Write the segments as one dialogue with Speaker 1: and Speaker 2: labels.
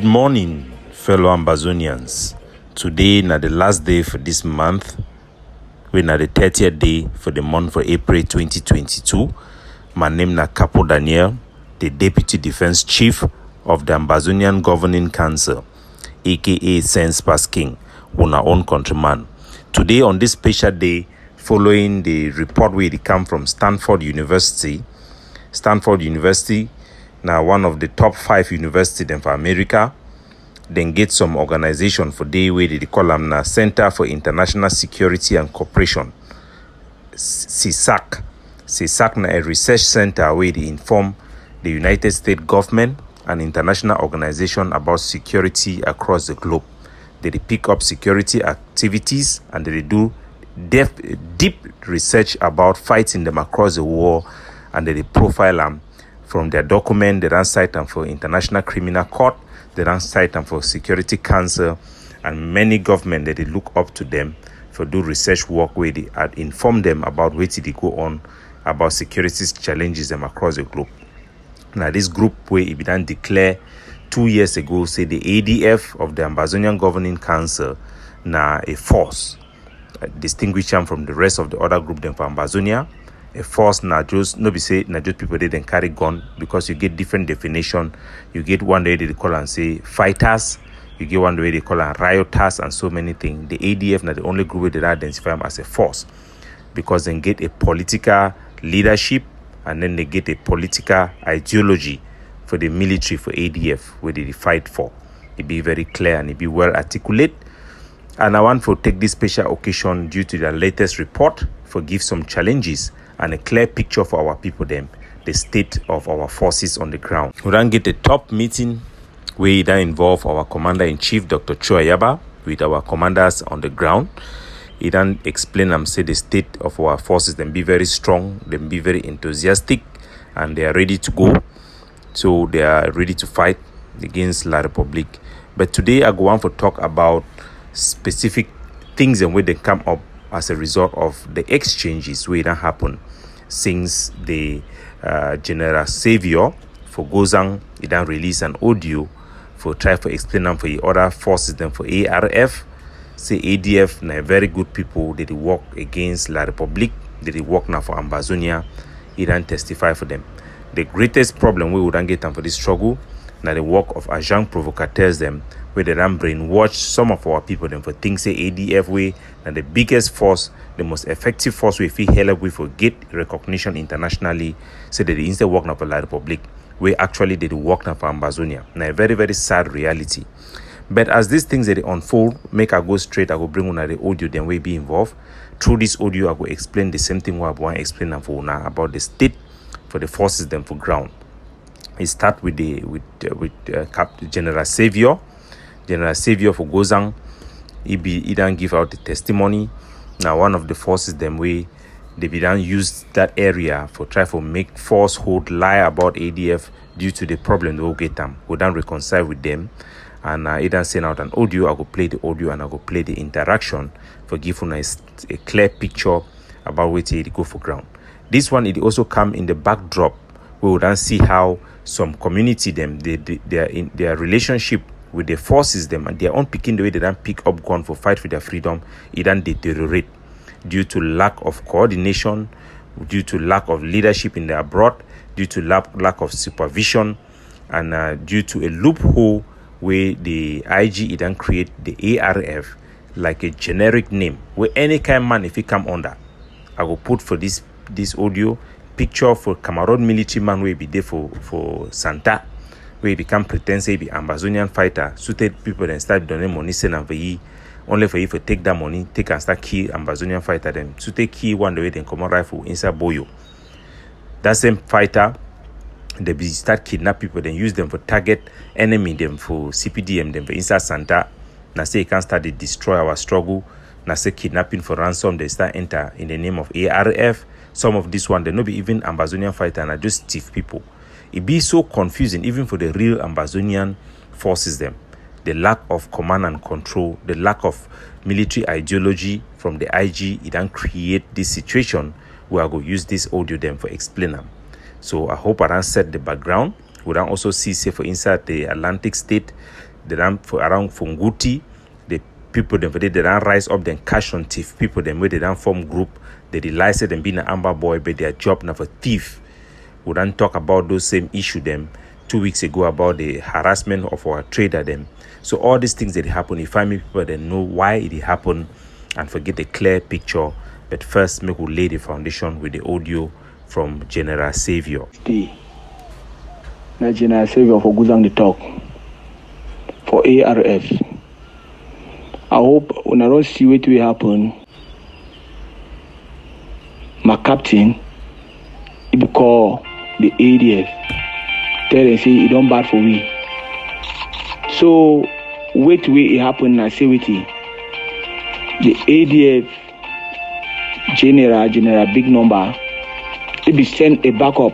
Speaker 1: morning, fellow Ambazonians. Today na the last day for this month. We na the 30th day for the month for April 2022. My name na Capo Daniel, the Deputy Defense Chief of the Ambazonian Governing Council, aka Sense Pass King, una own countryman. Today on this special day, following the report where it come from Stanford University. Stanford University, now one of the top 5 universities in America. Then get some organization for day where they call them na Center for International Security and Cooperation, CISAC. CISAC na a research center where they inform the United States government and international organization about security across the globe. They pick up security activities and they do deep research about fighting them across the world, and they profile them from their document. They then cite them for International Criminal Court. They then cite them for Security Council, and many government that they look up to them for do research work where they inform them about where they go on about security challenges them across the globe. Now this group where it began declare 2 years ago say the ADF of the Ambazonian Governing Council na a force, distinguish them from the rest of the other group them for Ambazonia. A force na just no be say na just people they then carry gun, because you get different definition. You get one way they call and say fighters, you get one way they call them rioters, and so many things. The ADF na the only group that identify them as a force, because they get a political leadership and then they get a political ideology for the military, for ADF, where they fight for. It be very clear and it be well articulate. And I want to take this special occasion due to the latest report for give some challenges and a clear picture for our people them, the state of our forces on the ground. We then get a top meeting where that involve our Commander-in-Chief, Dr. Chuayaba, with our commanders on the ground. He then explain and say the state of our forces, them be very strong, them be very enthusiastic, and they are ready to go. So they are ready to fight against La Republique. But today I go on to talk about specific things and where they come up as a result of the exchanges where that happen since the General Savior for Gozang, he then release an audio for try for explain them for the other forces them for ARF. Say ADF na very good people that they work against La Republique, that they work now for Ambazonia. He then testify for them. The greatest problem we would then get them for this struggle now the work of agent provocateurs them, where they then brainwash some of our people them for things say ADF way and the biggest force, the most effective force we feel help we for get recognition internationally, so that they instead work now for La Republique, where actually they do work now for Ambazonia. Now a very, very sad reality. But as these things that they unfold, make I go straight, I go bring on the audio, then we be involved. Through this audio, I go explain the same thing what I want to explain them for now about the state for the forces them for ground. It start with General Savior. General Savior for Gozang. He then give out the testimony. Now one of the forces them way they be done use that area for try for make falsehood lie about ADF due to the problem they will get them. We then reconcile with them, and he then send out an audio. I go play the audio and I go play the interaction for giving us a clear picture about where they go for ground. This one it also come in the backdrop. We will then see how some community them their relationship with the forces them and their own picking the way they then pick up gun for fight for their freedom, it then deteriorate due to lack of coordination, due to lack of leadership in the abroad, due to lack of supervision, and due to a loophole where the IG it then create the ARF like a generic name where any kind of man if he come under. I will put for this audio picture for Cameroon military man where be there for Santa, where he become pretend say be Ambazonian fighter, suited people then start donating money send and for ye only for you to take that money, take and start kill Ambazonian fighter them. So take key one the way then come on rifle inside Boyo. That same fighter they be start kidnap people, then use them for target enemy them for CPDM them for inside Santa. Now say you can start to destroy our struggle. Now say kidnapping for ransom, they start enter in the name of ARF. Some of this one, they no be even Ambazonian fighter and are just thief people. It be so confusing even for the real Ambazonian forces them. The lack of command and control, the lack of military ideology from the IG, it then create this situation where I go use this audio them for explain them. So I hope I then set the background. We then also see say for inside the Atlantic state, they ran for around Funguti, the people them they ran rise up then cash on thief people them where they ran form group, they realize them being an amber boy, but their job now for thief. We don't talk about those same issue them 2 weeks ago about the harassment of our trader them. So all these things that happen, if I meet people that know why it happened and forget the clear picture. But first, make we lay the foundation with the audio from General Savior.
Speaker 2: Now General Savior for Guzang the talk for ARF. I hope when I don't see what will happen, my captain, he be call the ADF. Tell them say it don't bad for me. So wait it happen. I say wait the ADF general big number. They be send a backup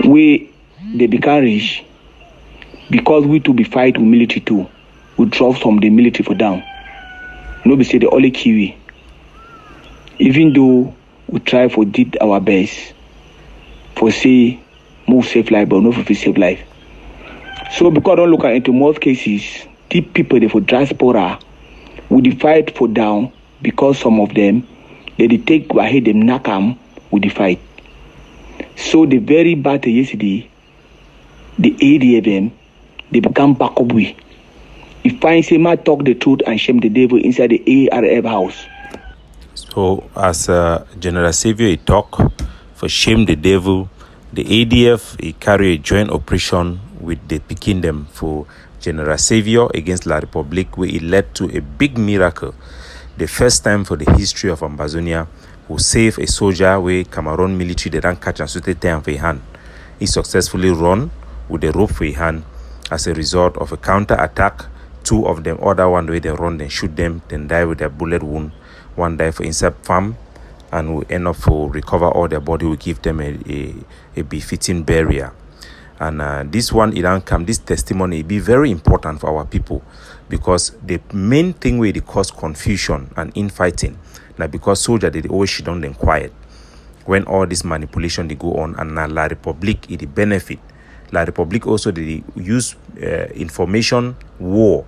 Speaker 2: where they become rich because we to be fight with military too. We drop from the military for down. No be say the only Kiwi. Even though we try for did our best for say move safe life, but not for save life. So because I don't look into most cases, the people they for diaspora we fight for down because some of them they take ahead them knock them with the fight. So the very battle yesterday, the ADFM, they become back up with. If I say my talk the truth and shame the devil inside the ARF house.
Speaker 1: So as General Savior he talk for shame the devil, the ADF he carry a joint operation with the Peking them for General Savior against La Republique, where it led to a big miracle. The first time for the history of Ambazonia, who saved a soldier where Cameroon military they don't catch and shoot a for a hand. He successfully run with a rope for a hand as a result of a counter attack. Two of them, other one way they run, then shoot them, then die with their bullet wound. One die for insect farm, and we end up for recover all their body. We give them a befitting burial. And this one, it don't come. This testimony be very important for our people because the main thing where they cause confusion and infighting. Now because soldiers they always shit on them quiet when all this manipulation they go on, and now La Republique it benefit. La Republique also they use information war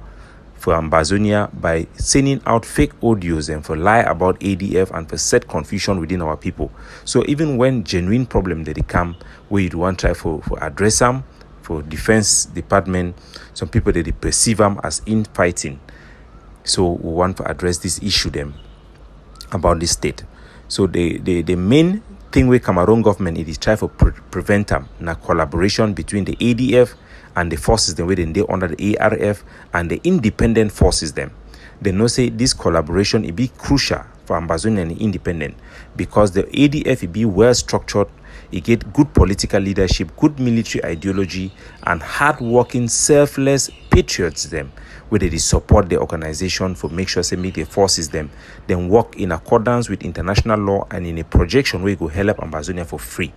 Speaker 1: for Ambazonia by sending out fake audios and for lie about ADF and for set confusion within our people. So even when genuine problem that they come, where you want try for address them, for defense department, some people they perceive them as infighting. So we want to address this issue them about this state. So the main thing with Cameroon government is try for prevent them na collaboration between the ADF and the forces them within they under the ARF and the independent forces them. They know say this collaboration it be crucial for Ambazonia and independent because the ADF it be well structured, it get good political leadership, good military ideology, and hard-working, selfless patriots them where they support the organization for make sure say make the forces them then work in accordance with international law and in a projection where go help Ambazonia for free.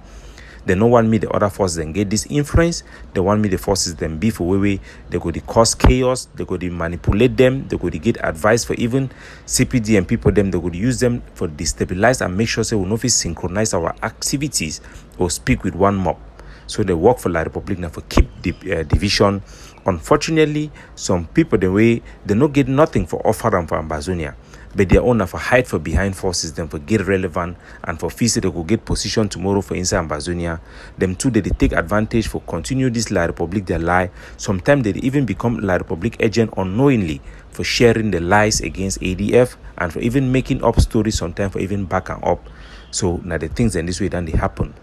Speaker 1: They don't want me the other forces then get this influence. They want me the forces then be for way they go to cause chaos, they go to manipulate them, they go to get advice for even CPD and people them, they go to use them for destabilize and make sure say we no fit synchronize our activities or speak with one mob. So they work for La Republique now for keep the division. Unfortunately, some people the way they no get nothing for offer them for Ambazonia. But their own for hide for behind forces, them for get relevant and for fees they go get position tomorrow for inside Ambazonia. Them too they take advantage for continue this La Republique their lie. Sometimes they even become La Republique agent unknowingly for sharing the lies against ADF and for even making up stories sometimes for even back and up. So now the things in this way then they happen.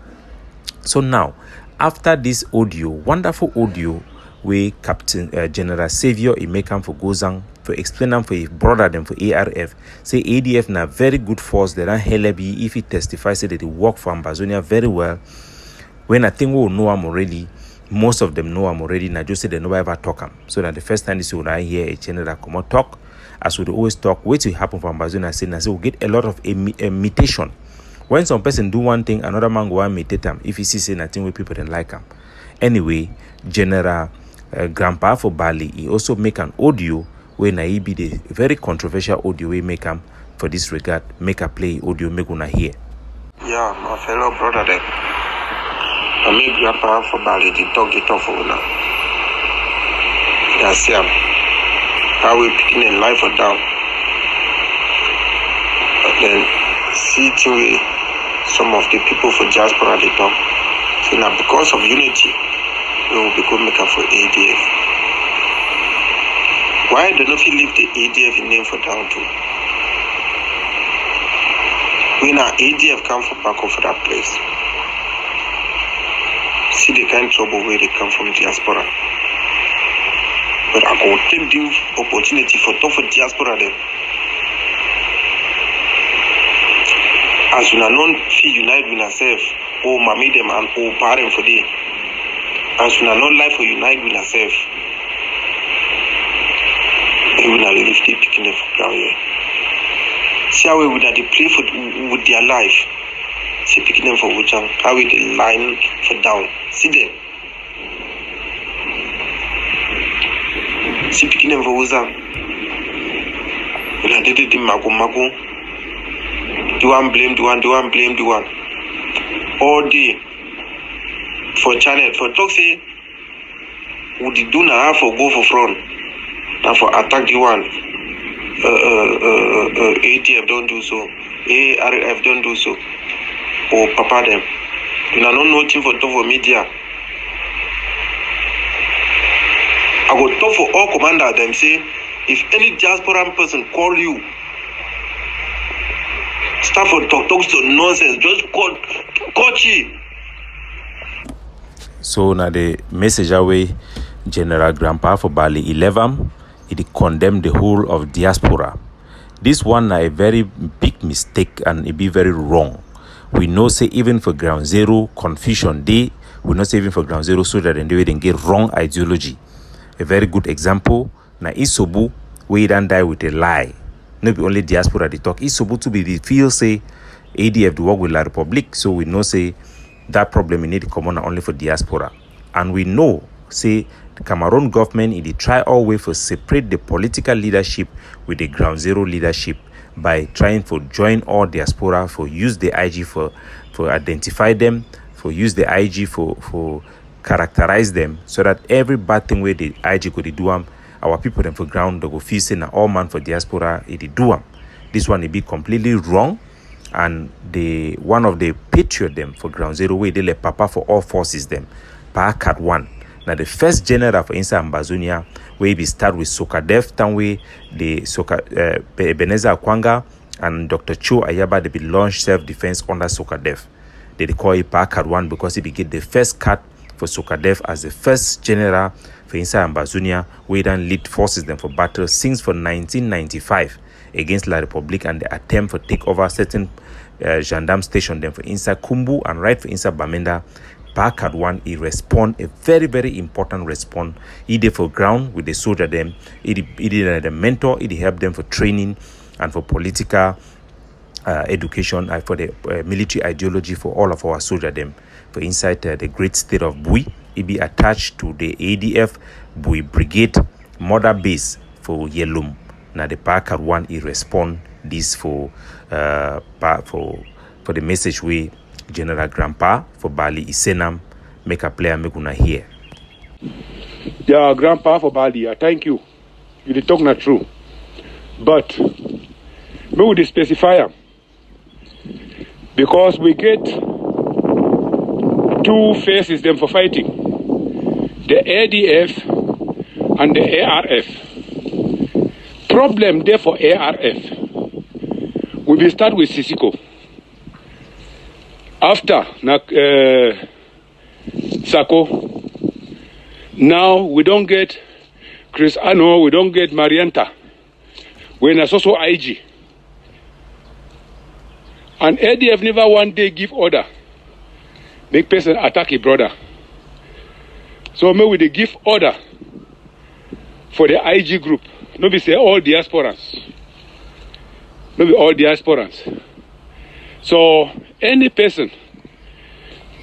Speaker 1: So now after this audio, wonderful audio where Captain General Savior he make him for Gozang for explain them for his brother them for ARF. Say ADF na very good force that are Helebi if he testifies that they work for Ambazonia very well. When I think we know him already, most of them know him already. Now just say they never ever talk him. So that the first time this when I hear a channel that come out talk, as we always talk, wait till it happen for Ambazonia. Say we get a lot of imitation. When some person do one thing, another man go and imitate him. If he see say nothing with people don't like him. Anyway, General Grandpa for Bali, he also make an audio where na be the very controversial audio we make him for this regard. Make a play audio make una hear.
Speaker 3: Yeah, my fellow brother there. I make Grandpa for Bali the talk it off for now. Yeah, see how we picking in life or down. But then see to some of the people for diaspora they talk. So now because of unity, we will be good maker for ADF. Why don't you leave the ADF in name for down too? When our ADF come from back for that place. See the kind of trouble where they come from diaspora. But I go take the opportunity for talk for diaspora then. As we are not feel unite with ourselves, oh mommy them and oh parent for them. As we are not life for unite with ourselves, we will not live the picking up ground here. See how we would have to play for with their life. See picking them for which how we the line for down. See them. See picking them for which we have did it in Mago. Do one blame, do one blame, do one. All day for channel for talk say would the do now for go for front and for attack the one. ATF don't do so, ARF don't do so, or papa them. You know nothing for talk for media. I go talk for all commanders them say if any diaspora person call you. Start for talk to nonsense. Just coach it.
Speaker 1: So now the message away General Grandpa for Bali 11, it condemned the whole of diaspora. This one a very big mistake and it be very wrong. We know say even for ground zero confusion day, we know say even for ground zero so that they didn't get wrong ideology. A very good example, na Isobu, we don't die with a lie. Not be only diaspora they talk. It's supposed to be the feel say ADF to work with La Republic, so we know say that problem we need to come on only for diaspora. And we know say the Cameroon government it try all way for separate the political leadership with the ground zero leadership by trying for join all diaspora for use the IG for identify them, for use the IG for characterize them so that every bad thing where the IG could do them. Our people them for ground they go feel say na all man for diaspora it do am. This one it be completely wrong, and the one of the patriot them for ground zero way they let papa for all forces them. Pa cat one. Now the first general for inside Ambazonia where we start with Sokadef Tanwe, the Ebenezer Akwanga and Dr. Cho Ayaba they be launched self-defense under Sokadef. They call it Pa cat one because he be get the first cut for Sokadef as the first general for inside Ambazonia, we then lead forces them for battle since for 1995 against La Republique and the attempt for take over certain gendarme station them for inside Kumbu and right for inside Bamenda. Park at one, he respond a very, very important response. He did for ground with the soldier them. He did the mentor, he help them for training and for political education and for the military ideology for all of our soldier them. For inside the great state of Bui, it be attached to the ADF Bui Brigade mother base for Yelum. Now the Park at one, he respond this for the message we General Grandpa for Bali Isenam make a player make una hear.
Speaker 4: Yeah, Grandpa for Bali, thank you. You did talk not true. But me would specify because we get two faces them for fighting. The ADF and the ARF. Problem there for ARF. We will start with Sisiko. After Sako, now we don't get Chris Ano, we don't get Marianta. When it's also IG. And ADF never one day give order. Make person attack a brother. So maybe they give order for the IG group. No be say all diasporans. No be all diasporans. So any person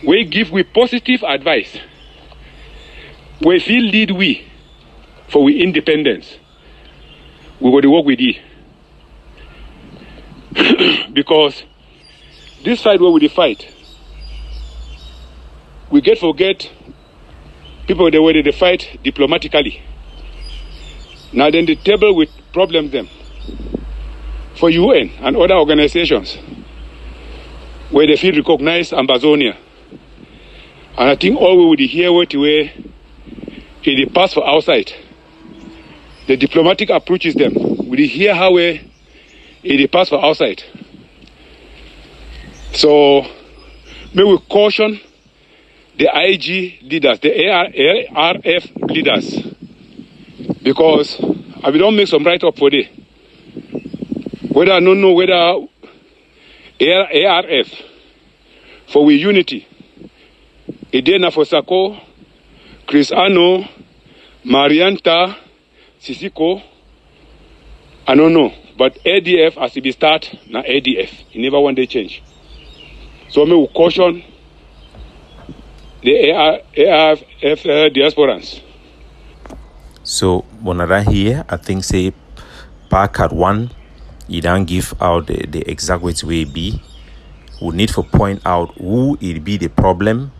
Speaker 4: we give we positive advice, we feel lead we for we independence, we go to work with you. Because this fight where we fight, we forget people the way they fight diplomatically. Now then the table with problem them for UN and other organizations where they feel recognized Amazonia. And I think all we would hear what way in the past for outside. The diplomatic approaches them. We hear how we in the past for outside. So may we caution the IG leaders, the ARF leaders, because I will don't make some write up for this. Whether I don't know whether ARF for we unity, Edena for Sako, Chris Ano, Marianta, Sisiko, I don't know. But ADF has to be start now ADF. It never one day change. So I will caution the ARF diasporans.
Speaker 1: So when I hear, I think say Park at one, you don't give out the exact way to be. We need to point out who it be the problem.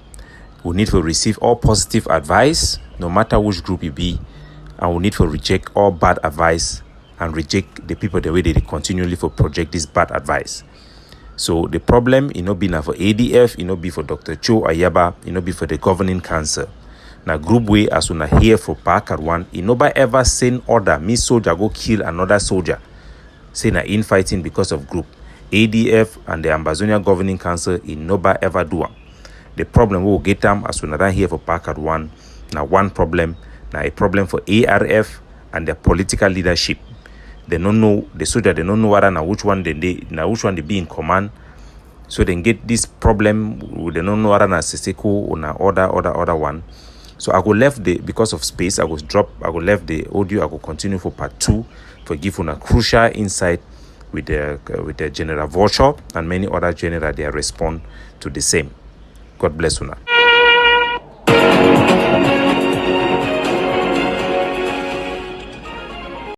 Speaker 1: We need to receive all positive advice, no matter which group it be, and we need to reject all bad advice and reject the people the way they continually for project this bad advice. So the problem, it not be now for ADF, it not be for Dr. Cho Ayaba, it not be for the governing council. Now group way as soon as here for Park at one, it nobody ever send order, me soldier go kill another soldier. Say na infighting because of group. ADF and the Amazonia governing council, it nobody ever do am. The problem we will get them as soon as here for Park at one. Now one problem, now a problem for ARF and their political leadership. They don't know the soldier. They don't know whether now which one they be in command. So they get this problem. They don't know whether na Seseko or na other one. So I go left because of space. I go left the audio. I go continue for part 2 for give una crucial insight with the General Vulture and many other general. They respond to the same. God bless una.